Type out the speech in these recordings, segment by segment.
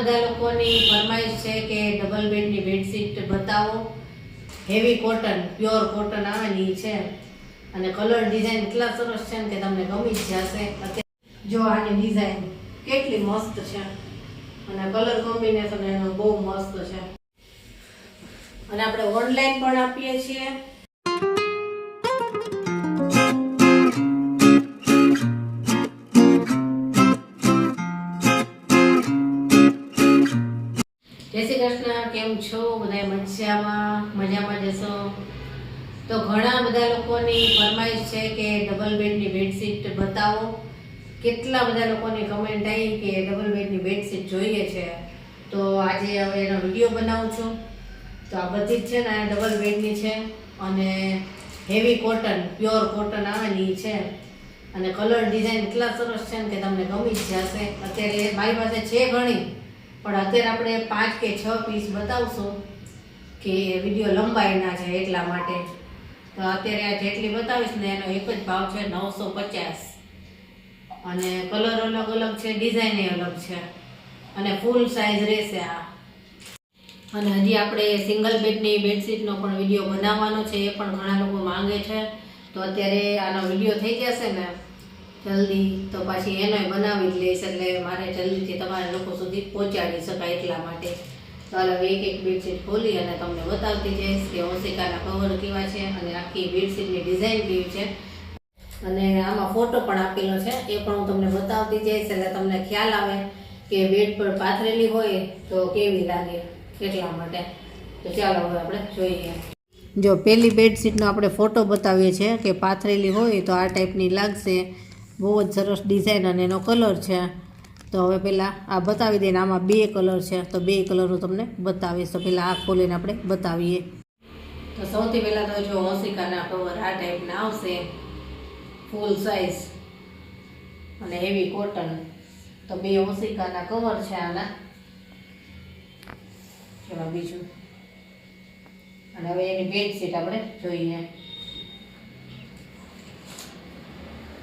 બધા લોકોની ફરમાઈશ છે કે ડબલ બેડની બેડશીટ બતાવો. હેવી કોટન, પ્યોર કોટન આવેલી છે અને કલર ડિઝાઇન એટલા સરસ છે કે તમને ગમી જ જશે. જો આની ડિઝાઇન કેટલી મસ્ત છે અને કલર કોમ્બિનેશન એનો બહુ મસ્ત છે અને આપણે ઓનલાઈન પણ આપીએ છીએ. જય શ્રી કૃષ્ણ, કેમ છો બધા? મજામાં જશો તો. ઘણા બધા લોકોની ફરમાઈશ છે કે ડબલ બેડની બેડશીટ બતાવો. કેટલા બધા લોકોની કમેન્ટ આવી કે ડબલ બેડની બેડશીટ જોઈએ છે, તો આજે હવે એનો વિડીયો બનાવું છું. તો આ બધી જ છે ને ડબલ બેડની છે અને હેવી કોટન, પ્યોર કોટન આવેલી છે અને કલર ડિઝાઇન એટલા સરસ છે કે તમને ગમી જ જશે. અત્યારે મારી પાસે છે ઘણી, પણ અત્યારે આપણે 5 કે 6 પીસ બતાવશું કે વિડીયો લંબાઈ ના છે એટલા માટે. તો અત્યારે આ જેટલી બતાવીશ ને એનો એક જ ભાવ છે 950 અને કલર અલગ અલગ છે, ડિઝાઇન અલગ છે અને ફૂલ સાઇઝ રહેશે આ. અને હજી આપણે સિંગલ બેડની બેડશીટનો પણ વિડીયો બનાવવાનો છે, એ પણ ઘણા લોકો માંગે છે. તો અત્યારે આનો વિડીયો થઈ જશે ને જલ્દી તો પાછી એનોય બનાવી જ લઈશ, એટલે મારે જલ્દીથી તમારા લોકો સુધી પહોંચાડી શકાય એટલા માટે. તો હાલ હવે એક બેડશીટ ખોલી અને તમને બતાવતી જઈશ કે ઓશિકાના કવર કેવા છે અને આખી બેડશીટની ડિઝાઇન કેવી છે. અને આમાં ફોટો પણ આપેલો છે, એ પણ હું તમને બતાવતી જઈશ એટલે તમને ખ્યાલ આવે કે બેડ પર પાથરેલી હોય તો કેવી લાગે એટલા માટે. તો ચાલો હવે આપણે જોઈએ. જો પહેલી બેડશીટનો આપણે ફોટો બતાવીએ છીએ કે પાથરેલી હોય તો આ ટાઈપની લાગશે. બહુ જ સરસ ડિઝાઇન અને એનો કલર છે. તો હવે પહેલાં આ બતાવી દઈએ. આમાં 2 કલર છે, તો 2 કલર હું તમને બતાવીશ. તો પહેલાં આ ખોલીને આપણે બતાવીએ. તો સૌથી પહેલાં તો જો ઓશિકાના કવર આ ટાઈપના આવશે, ફૂલ સાઇઝ અને હેવી કોટન. તો 2 ઓશિકાના કવર છે આના. એમાં બીજું અને હવે એની બેડશીટ આપણે જોઈએ.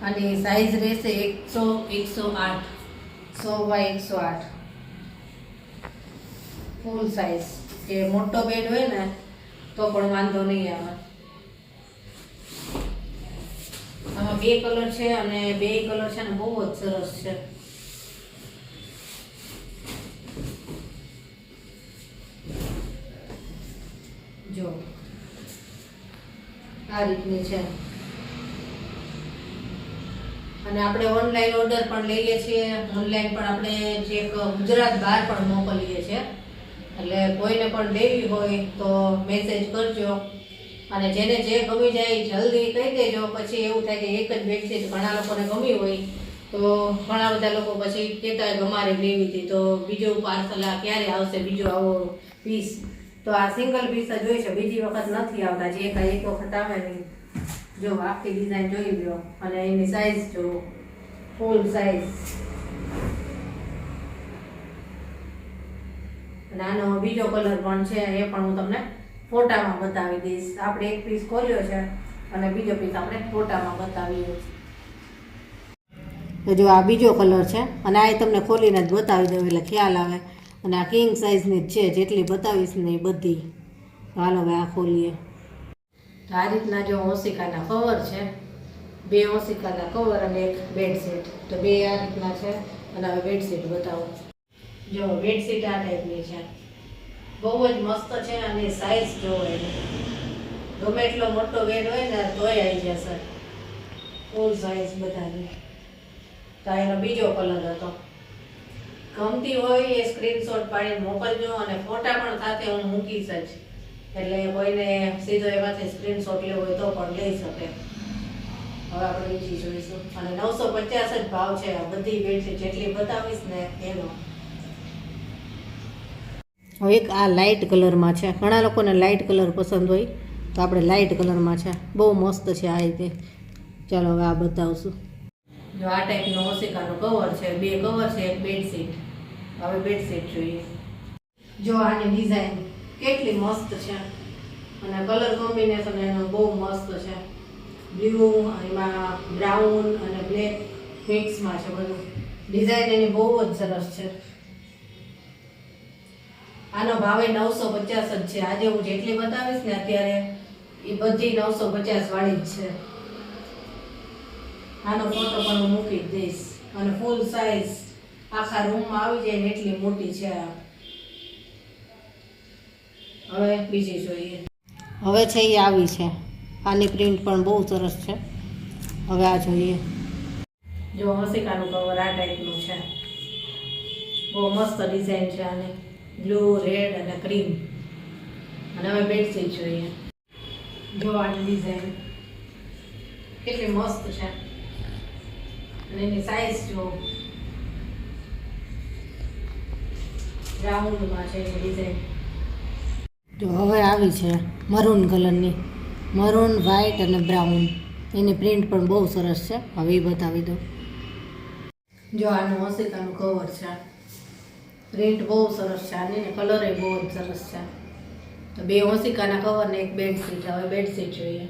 આની સાઇઝ રહેશે 100/108, 100/108 ફૂલ સાઇઝ. જે મોટો બેડ હોય ને તો પણ વાંધો નહીં આવે. આમાં 2 કલર છે અને 2 કલર છે ને બહુ જ સરસ છે. જો આ રીતની છે અને આપણે ઓનલાઈન ઓર્ડર પણ લઈએ છીએ. ઓનલાઈન પણ આપણે જે ગુજરાત બહાર પણ મોકલીએ છીએ, એટલે કોઈને પણ લેવી હોય તો મેસેજ કરજો અને જેને જે ગમી જાય જલ્દી કહી દેજો. પછી એવું થાય કે એક જ બેડશીટ ઘણા લોકોને ગમી હોય તો ઘણા બધા લોકો પછી કહેતા હોય કે અમારે લેવી હતી, તો બીજું પાર્સલ આ ક્યારે આવશે, બીજો આવો પીસ. તો આ સિંગલ પીસ જ હોય છે, બીજી વખત નથી આવતા. જે કાંઈ એક વખત આવે નહીં. જો આખી ડિઝાઇન જોઈ લો અને એની સાઇઝ જો ફૂલ સાઇઝ. અને આનો બીજો કલર પણ છે, એ પણ હું તમને ફોટામાં બતાવી દઈશ. આપણે એક પીસ ખોલ્યો છે અને બીજો પીસ આપણે ફોટામાં બતાવીએ. તો જો આ બીજો કલર છે અને આ તમને ખોલીને જ બતાવી દઉં એટલે ખ્યાલ આવે. અને આ કિંગ સાઇઝની જ છે, જેટલી બતાવીશ ને એ બધી. હાલો હવે આ ખોલીએ. તો આ રીતના જો ઓશિકાના કવર છે, 2 ઓશિકાના કવર અને એક બેડશીટ. તો 2 આ રીતના છે અને હવે બેડશીટ બતાવો. જો બેડશીટ આ ટાઈપની છે, બહુ જ મસ્ત છે અને સાઇઝ જોવો એની. ગમે એટલો મોટો બેડ હોય ને તોય આવી જશે, ફૂલ સાઇઝ બધાની. તો એનો બીજો કલર હતો. ગમતી હોય એ સ્ક્રીનશોટ પાડીને મોકલજો અને ફોટા પણ સાથે હું મૂકીશ જ, એટલે કોઈને સીધો એમાંથી સ્ક્રીનશોટ લેવો હોય તો પણ લઈ શકે. હવે આપણે બીજી જોઈશું અને 950 જ ભાવ છે આ બધી બેડશીટ જેટલી બતાવીશ ને એનો. હવે એક આ લાઇટ કલરમાં છે. ઘણા લોકોને લાઇટ કલર પસંદ હોય તો આપણે લાઇટ કલરમાં છે, બહુ મસ્ત છે આ રીતે. ચાલો હવે આ બતાવશું. જો આ ટાઈપનો ઓશિકાનો કવર છે, 2 કવર છે, એક બેડશીટ. હવે બેડશીટ જોઈએ. જો આની ડિઝાઇન કેટલી મસ્ત છે અને કલર કોમ્બિનેશન એનો બહુ મસ્ત છે. બ્લુ, એમાં બ્રાઉન અને બ્લેક મિક્સમાં છે બધું. ડિઝાઇન એની બહુ જ સરસ છે. આનો ભાવે 950 જ છે. આજે હું જેટલી બતાવીશ ને અત્યારે એ બધી 950 વાળી જ છે. આનો ફોટો પણ હું મૂકી જ દઈશ. અને ફૂલ સાઈઝ આખા રૂમમાં આવી જાય ને એટલી મોટી છે આ. હવે બીજી જોઈએ. હવે છે એ આવી છે. આની પ્રિન્ટ પણ બહુ સરસ છે. હવે આ જોઈએ. જો હસીકાનું કવર આ ટાઈપનું છે. બહુ મસ્ત ડિઝાઇન છે આની. બ્લુ, રેડ અને ક્રીમ. અને હવે બેડશીટ જોઈએ. જો આની ડિઝાઇન કેટલી મસ્ત છે. અને એની સાઈઝ જો રાઉન્ડમાં છે એની ડિઝાઇન. જો હવે આવી છે મરૂન કલરની. મરૂન, વ્હાઇટ અને બ્રાઉન. એની પ્રિન્ટ પણ બહુ સરસ છે. હવે એ બતાવી દો. જો આનું હસીકાનું કવર છે. પ્રિન્ટ બહુ સરસ છે આની ને કલર એ બહુ જ સરસ છે. તો 2 હોસિકાના કવર ને એક બેડશીટ. હવે બેડશીટ જોઈએ.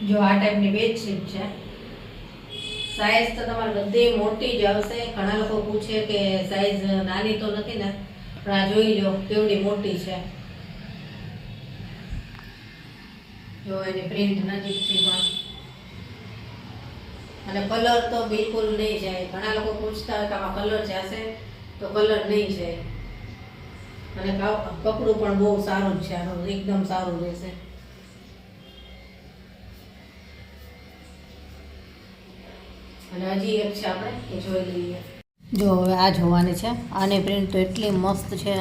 જો આ ટાઈપની બેડશીટ છે. સાઈઝ તો તમારે બધી મોટી જ આવશે. ઘણા લોકો પૂછે કે સાઈઝ નાની તો નથી ને, પણ આ જોઈ લો કેવડી મોટી છે. જો એની પ્રિન્ટ નજીકથી પણ. અને કલર તો બિલકુલ નહીં જાય. ઘણા લોકો પૂછતા હોય કે આમાં કલર જશે, તો કલર નહીં જાય. અને કપડું પણ બહુ સારું છે આનું, એકદમ સારું રહેશે. અને હજી એક છે, આપણે એ જોઈ લઈએ. જો હવે આ જોવાની છે. આની પ્રિન્ટ તો એટલી મસ્ત છે,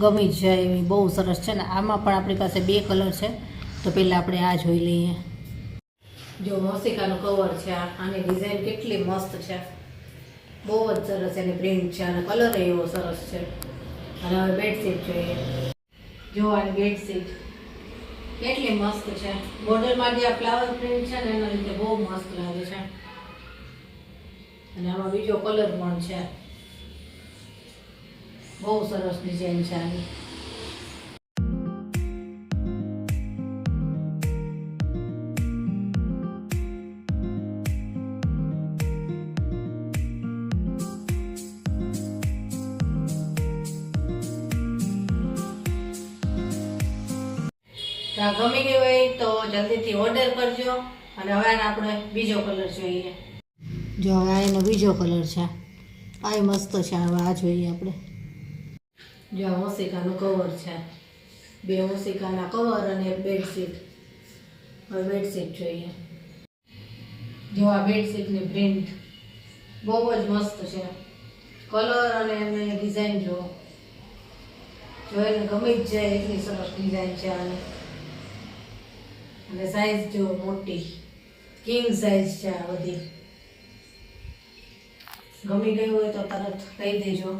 ગમી જ જાય એવી, બહુ સરસ છે. ને આમાં પણ આપણી પાસે 2 કલર છે. તો પહેલાં આપણે આ જોઈ લઈએ. જો હોસિકાનું કવર છે. આની ડિઝાઇન કેટલી મસ્ત છે, બહુ જ સરસ એની પ્રિન્ટ છે. અને કલર એવો સરસ છે. અને હવે બેડશીટ જોઈએ. જો આની બેડશીટ કેટલી મસ્ત છે. બોર્ડરમાં જે આ ફ્લાવર પ્રિન્ટ છે ને એના લીધે બહુ મસ્ત લાગે છે. અને આમાં બીજો કલર પણ છે. બહુ સરસ ડિઝાઇન છે આની. ગમી ગઈ હોય તો જલ્દીથી ઓર્ડર કરજો. અને હવે આપણે બીજો કલર જોઈએ. જો હવે એનો બીજો કલર છે. આ મસ્ત છે. હવે આ જોઈએ આપણે. જો હોસિકાનું કવર છે. 2 હોસિકાના કવર અને એક બેડશીટ. હવે બેડશીટ જોઈએ. જો આ બેડશીટની પ્રિન્ટ બહુ જ મસ્ત છે. કલર અને એની ડિઝાઇન જો એને ગમી જ જાય એટલી સરસ ડિઝાઇન છે આની. અને સાઈઝ જો મોટી, કિંગ સાઈઝ છે આ બધી. ગમી ગઈ હોય તો તરત કહી દેજો.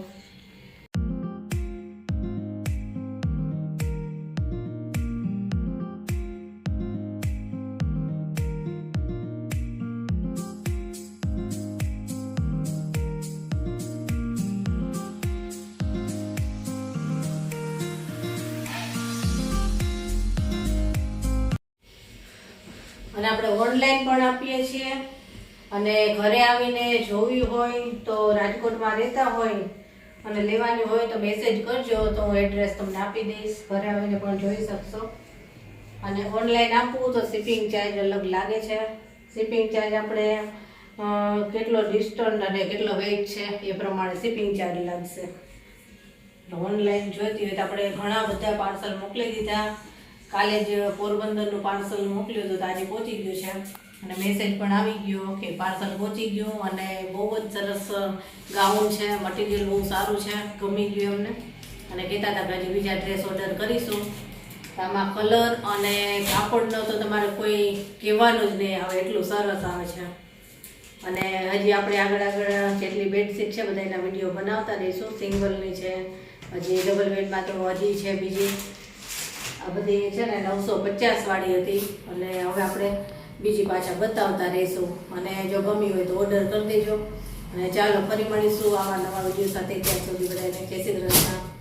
અને આપણે ઓનલાઈન પણ આપીએ છીએ. અને ઘરે આવીને જોવી હોય તો રાજકોટમાં રહેતા હોય અને લેવાની હોય તો મેસેજ કરજો, તો હું એડ્રેસ તમને આપી દઈશ. ઘરે આવીને પણ જોઈ શકશો. અને ઓનલાઈન આપવું તો શિપિંગ ચાર્જ અલગ લાગે છે. શિપિંગ ચાર્જ આપણે કેટલો ડિસ્ટન્સ અને કેટલો વેઇટ છે એ પ્રમાણે શિપિંગ ચાર્જ લાગશે. ઓનલાઈન જોઈતી હોય તો આપણે ઘણા બધા પાર્સલ મોકલી દીધા. કાલે જ પોરબંદરનું પાર્સલ મોકલ્યું હતું તો આજે પહોંચી ગયું છે. અને મેસેજ પણ આવી ગયો કે પાર્સલ પહોંચી ગયું. અને બહુ જ સરસ ગાઉન છે. મટીરિયલ બહુ સારું છે, ગમી ગયું અમને. અને કહેતા હતા કે હજી બીજા ડ્રેસ ઓર્ડર કરીશું. આમાં કલર અને કાપડનો તો તમારે કોઈ કહેવાનું જ નહીં આવે, એટલું સરસ આવે છે. અને હજી આપણે આગળ જેટલી બેડશીટ છે બધા એના વિડીયો બનાવતા રહીશું. સિંગલની છે, હજી ડબલ બેડમાં તો હજી છે બીજી. આ બધી છે ને 950 વાળી હતી. અને હવે આપણે બીજી પાછા બતાવતા રહીશું. અને જો ગમી હોય તો ઓર્ડર કરી દેજો. અને ચાલો ફરી મળીશું આવા નવા વિડીયો સાથે. ત્યાં સુધી બધાને જય શ્રી કૃષ્ણ.